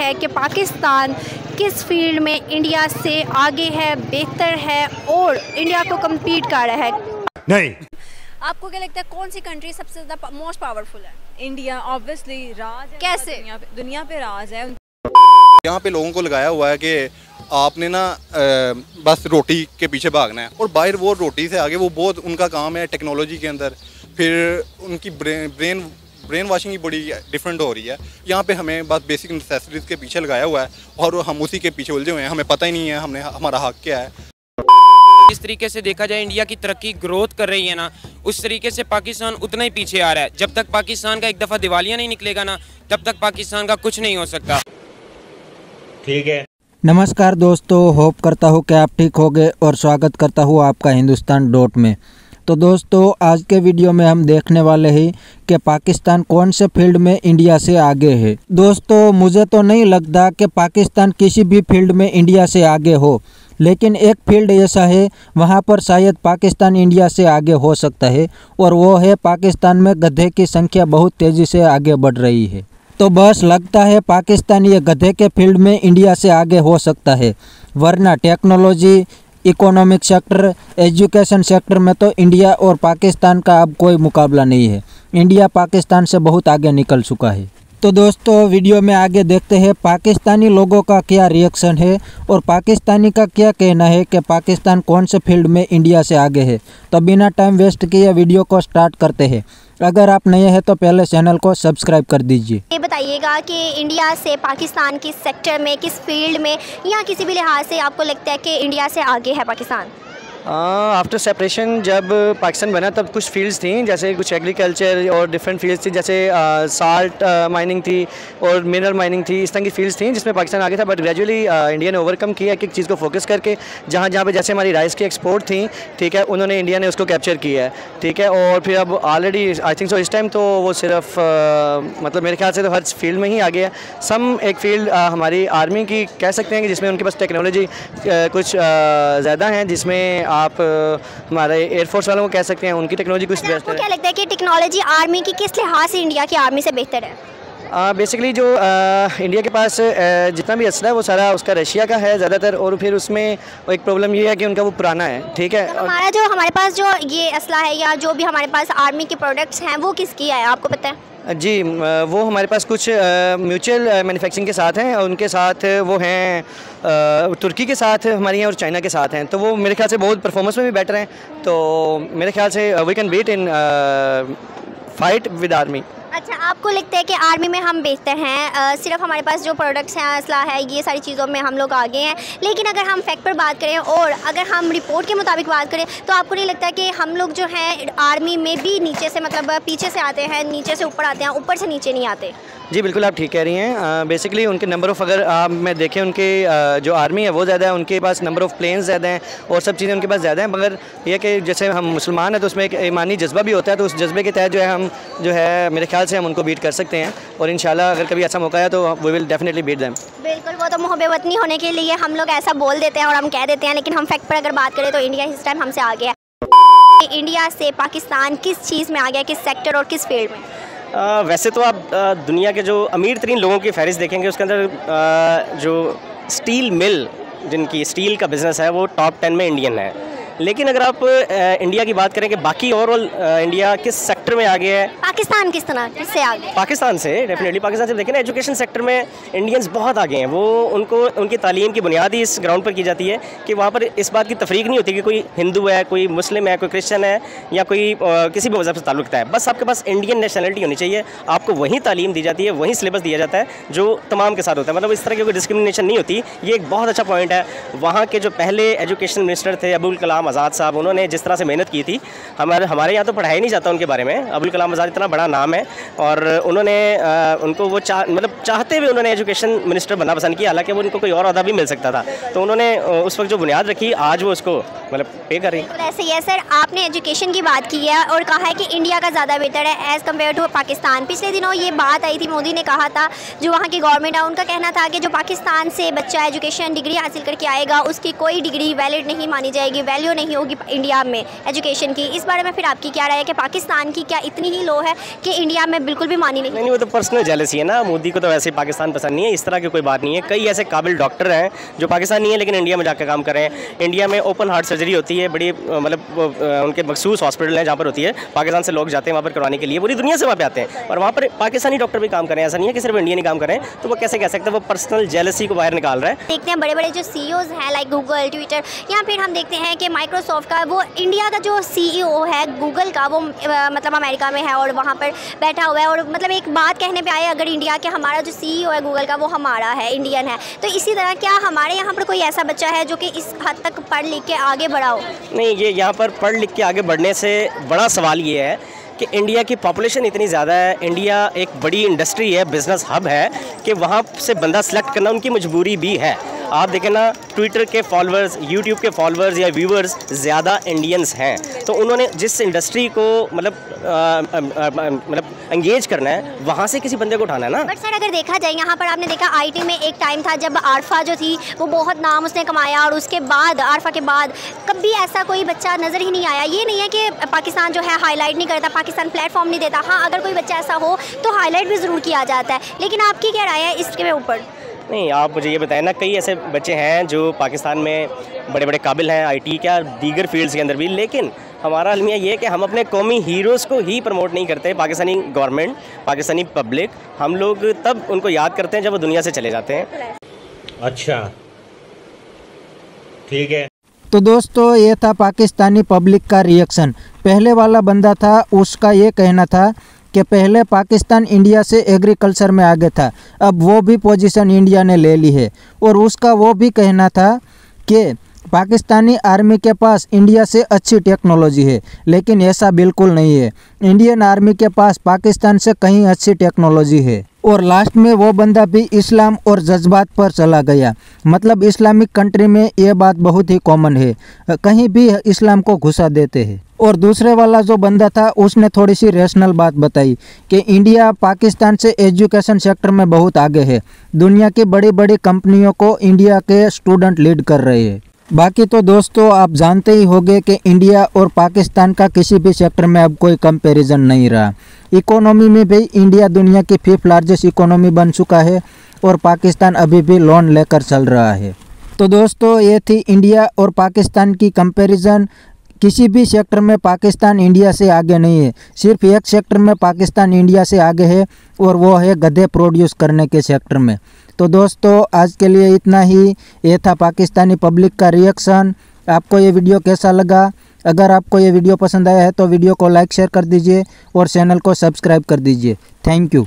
है कि पाकिस्तान किस फील्ड में इंडिया से आगे है, बेहतर है और इंडिया को कम्पीट कर रहा है। नहीं, आपको क्या लगता है कौन सी कंट्री सबसे ज़्यादा मोस्ट पावरफुल है? इंडिया ऑब्वियसली राज है। कैसे? दुनिया पे राज है। यहाँ पे लोगों को लगाया हुआ है कि आपने ना बस रोटी के पीछे भागना है और बाहर वो रोटी से आगे वो बहुत उनका काम है टेक्नोलॉजी के अंदर। फिर उनकी ब्रेन वाशिंग ही बड़ी डिफरेंट हो रही है। यहाँ पे हमें बस बेसिक नेसेसिटीज़ के पीछे लगाया हुआ है और हम उसी के पीछे उलझे हुए हैं। हमें पता ही नहीं है हमारा हक क्या है। इस तरीके से देखा जाए इंडिया की तरक्की ग्रोथ कर रही है ना, उस तरीके से पाकिस्तान उतना ही पीछे आ रहा है। जब तक पाकिस्तान का एक दफ़ा दिवालिया नहीं निकलेगा ना, तब तक पाकिस्तान का कुछ नहीं हो सकता। ठीक है। नमस्कार दोस्तों, होप करता हूँ कि आप ठीक होंगे और स्वागत करता हूँ आपका हिंदुस्तान डॉट में। तो दोस्तों, आज के वीडियो में हम देखने वाले हैं कि पाकिस्तान कौन से फील्ड में इंडिया से आगे है। दोस्तों, मुझे तो नहीं लगता कि पाकिस्तान किसी भी फील्ड में इंडिया से आगे हो, लेकिन एक फील्ड ऐसा है वहाँ पर शायद पाकिस्तान इंडिया से आगे हो सकता है और वो है पाकिस्तान में गधे की संख्या बहुत तेज़ी से आगे बढ़ रही है। तो बस लगता है पाकिस्तान ये गधे के फील्ड में इंडिया से आगे हो सकता है, वरना technology, economic sector, education sector में तो इंडिया और पाकिस्तान का अब कोई मुकाबला नहीं है। इंडिया पाकिस्तान से बहुत आगे निकल चुका है। तो दोस्तों, वीडियो में आगे देखते हैं पाकिस्तानी लोगों का क्या रिएक्शन है और पाकिस्तानी का क्या कहना है कि पाकिस्तान कौन से फील्ड में इंडिया से आगे है। तो बिना टाइम वेस्ट किए वीडियो को स्टार्ट करते हैं। अगर आप नए हैं तो पहले चैनल को सब्सक्राइब कर दीजिए। ये बताइएगा कि इंडिया से पाकिस्तान किस सेक्टर में, किस फील्ड में या किसी भी लिहाज से आपको लगता है कि इंडिया से आगे है पाकिस्तान? आफ्टर सेपरेशन जब पाकिस्तान बना तब कुछ फील्ड्स थी, जैसे कुछ एग्रीकल्चर और डिफरेंट फील्ड्स थी, जैसे साल्ट माइनिंग थी और मिनरल माइनिंग थी। इस तरह की फील्ड्स थी जिसमें पाकिस्तान आगे था। बट ग्रेजुअली इंडिया ने ओवरकम किया एक चीज़ को फोकस करके, जहाँ जहाँ पे जैसे हमारी राइस की एक्सपोर्ट थी, ठीक है, उन्होंने इंडिया ने उसको कैप्चर किया है, ठीक है। और फिर अब ऑलरेडी आई थिंक सो इस टाइम तो वो सिर्फ मतलब मेरे ख्याल से तो हर फील्ड में ही आगे है। सम एक फील्ड हमारी आर्मी की कह सकते हैं कि जिसमें उनके पास टेक्नोलॉजी कुछ ज़्यादा है, जिसमें आप हमारे एयरफोर्स वालों को कह सकते हैं उनकी टेक्नोलॉजी कुछ बेस्ट है। क्या लगता है कि टेक्नोलॉजी आर्मी की किस लिहाज से इंडिया की आर्मी से बेहतर है? बेसिकली जो इंडिया के पास जितना भी असला है वो सारा उसका रशिया का है ज़्यादातर। और फिर उसमें एक प्रॉब्लम ये है कि उनका वो पुराना है, ठीक है। तो हमारे पास जो ये असला है या जो भी हमारे पास आर्मी के प्रोडक्ट्स हैं वो किसकी है, आपको पता है? जी, वो हमारे पास कुछ म्यूचुअल मैन्युफैक्चरिंग के साथ हैं और उनके साथ वो हैं तुर्की के साथ हमारी हैं और चाइना के साथ हैं। तो वो मेरे ख्याल से बहुत परफॉर्मेंस में भी बेटर हैं। तो मेरे ख्याल से we can beat in fight with army. अच्छा, आपको लगता है कि आर्मी में हम बेहतर हैं? सिर्फ हमारे पास जो प्रोडक्ट्स हैं, असला है, ये सारी चीज़ों में हम लोग आगे हैं, लेकिन अगर हम फैक्ट पर बात करें और अगर हम रिपोर्ट के मुताबिक बात करें तो आपको नहीं लगता कि हम लोग जो हैं आर्मी में भी नीचे से, मतलब पीछे से आते हैं, नीचे से ऊपर आते हैं, ऊपर से नीचे नहीं आते? जी बिल्कुल, आप ठीक कह रही हैं। बेसिकली उनके नंबर ऑफ़, अगर आप मैं देखें उनके जो आर्मी है वो ज़्यादा है, उनके पास नंबर ऑफ़ प्लेन्स ज़्यादा हैं और सब चीज़ें उनके पास ज़्यादा हैं। मगर ये कि जैसे हम मुसलमान हैं तो उसमें एक ईमानी जज्बा भी होता है, तो उस जज्बे के तहत जो है हम जो है मेरे ख्याल से हम उनको बीट कर सकते हैं और इंशाल्लाह अगर कभी ऐसा मौका है तो we will definitely beat them. बिल्कुल, वो तो मुहब्बत वतनी होने के लिए हम लोग ऐसा बोल देते हैं और हम कह देते हैं, लेकिन हम फैक्ट पर अगर बात करें तो इंडिया इस टाइम हमसे आगे है। इंडिया से पाकिस्तान किस चीज़ में आ गया, किस सेक्टर और किस फील्ड में? वैसे तो आप दुनिया के जो अमीर तरीन लोगों की फहरिस्त देखेंगे, उसके अंदर जो स्टील मिल, जिनकी स्टील का बिज़नेस है, वो टॉप 10 में इंडियन है। लेकिन अगर आप इंडिया की बात करें कि बाकी ओवरऑल इंडिया किस सेक्टर में आगे है, पाकिस्तान किस तरह किससे आगे? पाकिस्तान से डेफिनेटली, पाकिस्तान से देखें ना, एजुकेशन सेक्टर में इंडियंस बहुत आगे हैं। वो उनको उनकी तालीम की बुनियाद ही इस ग्राउंड पर की जाती है कि वहाँ पर इस बात की तफरीक नहीं होती कि कोई हिंदू है, कोई मुस्लिम है, कोई क्रिश्चन है या कोई किसी भी मज़हब से ताल्लुक़ है। बस आपके पास इंडियन नेशनलिटी होनी चाहिए, आपको वही तालीम दी जाती है, वही सिलेबस दिया जाता है जो तमाम के साथ होता है। मतलब इस तरह की कोई डिस्क्रिमिनेशन नहीं होती। ये एक बहुत अच्छा पॉइंट है। वहाँ के जो पहले एजुकेशन मिनिस्टर थे अबुल कलाम आज़ाद साहब, उन्होंने जिस तरह से मेहनत की थी, हमारे यहाँ तो पढ़ाया ही नहीं जाता उनके बारे में। अबुल कलाम आज़ाद इतना बड़ा नाम है और उन्होंने उनको वो मतलब चाहते हुए उन्होंने एजुकेशन मिनिस्टर बनना पसंद किया, हालांकि वो उनको कोई और अहदा भी मिल सकता था। तो उन्होंने उस वक्त जो बुनियाद रखी, आज वो उसको मतलब पे कर रही है। ऐसे ही है सर, आपने एजुकेशन की बात की है और कहा है कि इंडिया का ज़्यादा बेहतर है एज़ कम्पेयर टू पाकिस्तान। पिछले दिनों ये बात आई थी, मोदी ने कहा था, जो वहाँ की गवर्नमेंट है उनका कहना था कि जो पाकिस्तान से बच्चा एजुकेशन डिग्री हासिल करके आएगा उसकी कोई डिग्री वैलिड नहीं मानी जाएगी, वैल्यू नहीं होगी इंडिया में एजुकेशन की, इस बारे में फिर आपकी क्या राय है कि पाकिस्तान की क्या इतनी ही लो है कि इंडिया में बिल्कुल भी मानी नहीं? वो तो पर्सनल जेलसी है ना, मोदी को तो वैसे पाकिस्तान पसंद नहीं है, इस तरह की कोई बात नहीं है। कई ऐसे काबिल डॉक्टर हैं जो पाकिस्तान नहीं है लेकिन इंडिया में जाकर काम कर रहे हैं। इंडिया में ओपन हार्ट सर्जरी होती है, बड़ी मतलब उनके मखसूस हॉस्पिटल हैं जहाँ पर होती है, पाकिस्तान से लोग जाते हैं वहाँ पर करवाने के लिए, पूरी दुनिया से वहाँ पे आते हैं, और वहाँ पर पाकिस्तानी डॉक्टर भी काम कर रहे हैं, ऐसा नहीं है कि सिर्फ इंडियन ही काम कर रहे हैं। तो वो कैसे कह सकते हैं, वो पर्सनल जेलसी को बाहर निकाल रहा है। देखते हैं बड़े बड़े जो CEOs हैं लाइक गूगल, ट्विटर, या फिर हम देखते हैं कि माइक्रोसॉफ्ट का वो इंडिया का जो CEO है गूगल का, वो मतलब अमेरिका में है और वहाँ पर बैठा हुआ है, और मतलब एक बात कहने पे आए अगर इंडिया के हमारा जो CEO है गूगल का वो हमारा है, इंडियन है। तो इसी तरह क्या हमारे यहाँ पर कोई ऐसा बच्चा है जो कि इस हद तक पढ़ लिख के आगे बढ़ा हो? नहीं, ये यहाँ पर पढ़ लिख के आगे बढ़ने से बड़ा सवाल ये है कि इंडिया की पॉपुलेशन इतनी ज़्यादा है, इंडिया एक बड़ी इंडस्ट्री है, बिजनेस हब है, कि वहाँ से बंदा सेलेक्ट करना उनकी मजबूरी भी है। आप देखें ना, ट्विटर के फॉलोअर्स, यूट्यूब के फॉलोअर्स या व्यूअर्स ज़्यादा इंडियंस हैं, तो उन्होंने जिस इंडस्ट्री को मतलब एंगेज करना है वहाँ से किसी बंदे को उठाना है ना। बट सर अगर देखा जाए यहाँ पर आपने देखा IT में एक टाइम था जब आरफा जो थी वो बहुत नाम उसने कमाया, और उसके बाद आरफा के बाद कभी ऐसा कोई बच्चा नज़र ही नहीं आया। ये नहीं है कि पाकिस्तान जो है हाईलाइट नहीं करता, पाकिस्तान प्लेटफॉर्म नहीं देता, हाँ अगर कोई बच्चा ऐसा हो तो हाईलाइट भी ज़रूर किया जाता है। लेकिन आपकी क्या राय है इसके ऊपर? नहीं, आप मुझे ये बताएं ना, कई ऐसे बच्चे हैं जो पाकिस्तान में बड़े बड़े काबिल हैं, IT क्या दीगर फील्ड्स के अंदर भी, लेकिन हमारा अलमिया ये है कि हम अपने कौमी हीरोज़ को ही प्रमोट नहीं करते। पाकिस्तानी गवर्नमेंट, पाकिस्तानी पब्लिक, हम लोग तब उनको याद करते हैं जब वो दुनिया से चले जाते हैं। अच्छा, ठीक है। तो दोस्तों ये था पाकिस्तानी पब्लिक का रिएक्शन। पहले वाला बंदा था, उसका ये कहना था कि पहले पाकिस्तान इंडिया से एग्रीकल्चर में आगे था, अब वो भी पोजीशन इंडिया ने ले ली है। और उसका वो भी कहना था कि पाकिस्तानी आर्मी के पास इंडिया से अच्छी टेक्नोलॉजी है, लेकिन ऐसा बिल्कुल नहीं है। इंडियन आर्मी के पास पाकिस्तान से कहीं अच्छी टेक्नोलॉजी है। और लास्ट में वो बंदा भी इस्लाम और जज्बात पर चला गया। मतलब इस्लामिक कंट्री में ये बात बहुत ही कॉमन है, कहीं भी इस्लाम को घुसा देते हैं। और दूसरे वाला जो बंदा था उसने थोड़ी सी रेशनल बात बताई कि इंडिया पाकिस्तान से एजुकेशन सेक्टर में बहुत आगे है, दुनिया की बड़ी बड़ी कंपनियों को इंडिया के स्टूडेंट लीड कर रहे हैं। बाकी तो दोस्तों आप जानते ही होंगे कि इंडिया और पाकिस्तान का किसी भी सेक्टर में अब कोई कंपैरिजन नहीं रहा। इकोनॉमी में भी इंडिया दुनिया की 5th लार्जेस्ट इकोनॉमी बन चुका है और पाकिस्तान अभी भी लोन लेकर चल रहा है। तो दोस्तों ये थी इंडिया और पाकिस्तान की कंपैरिजन। किसी भी सेक्टर में पाकिस्तान इंडिया से आगे नहीं है, सिर्फ एक सेक्टर में पाकिस्तान इंडिया से आगे है और वो है गधे प्रोड्यूस करने के सेक्टर में। तो दोस्तों आज के लिए इतना ही। ये था पाकिस्तानी पब्लिक का रिएक्शन। आपको ये वीडियो कैसा लगा? अगर आपको ये वीडियो पसंद आया है तो वीडियो को लाइक शेयर कर दीजिए और चैनल को सब्सक्राइब कर दीजिए। Thank you.